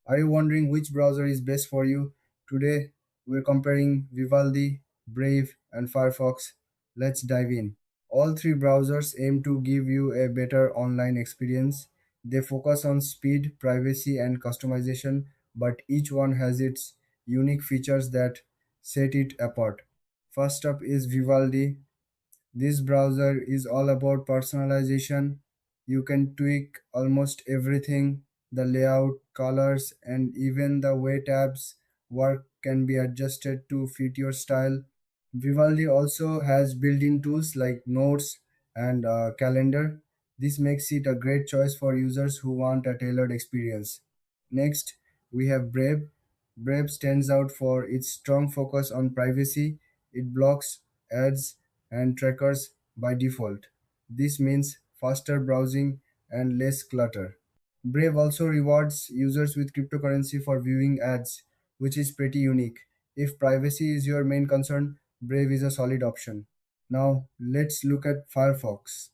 Are you wondering which browser is best for you? Today, we're comparing Vivaldi, Brave, and Firefox. Let's dive in. All three browsers aim to give you a better online experience. They focus on speed, privacy, and customization, but each one has its unique features that set it apart. First up is Vivaldi. This browser is all about personalization. You can tweak almost everything. The layout, colors, and even the way tabs work can be adjusted to fit your style. Vivaldi also has built-in tools like Notes and Calendar. This makes it a great choice for users who want a tailored experience. Next, we have Brave. Brave stands out for its strong focus on privacy. It blocks ads and trackers by default. This means faster browsing and less clutter. Brave also rewards users with cryptocurrency for viewing ads, which is pretty unique. If privacy is your main concern, Brave is a solid option. Now, let's look at Firefox.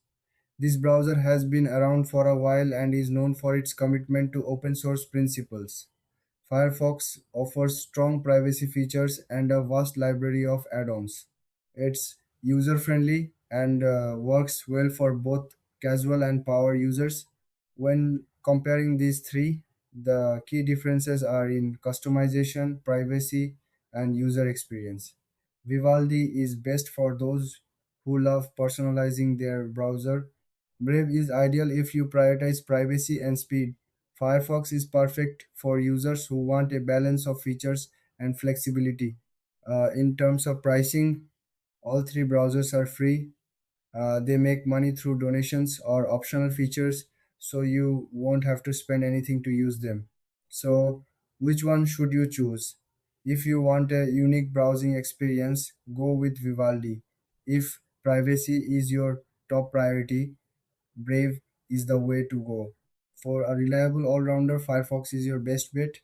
This browser has been around for a while and is known for its commitment to open source principles. Firefox offers strong privacy features and a vast library of add-ons. It's user-friendly and works well for both casual and power users. When comparing these three, the key differences are in customization, privacy, and user experience. Vivaldi is best for those who love personalizing their browser. Brave is ideal if you prioritize privacy and speed. Firefox is perfect for users who want a balance of features and flexibility. In terms of pricing, all three browsers are free. They make money through donations or optional features, so you won't have to spend anything to use them. So, which one should you choose? If you want a unique browsing experience, go with Vivaldi. If privacy is your top priority, Brave is the way to go. For a reliable all rounder, Firefox is your best bet.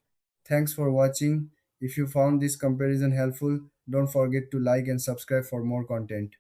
Thanks for watching. If you found this comparison helpful, don't forget to like and subscribe for more content.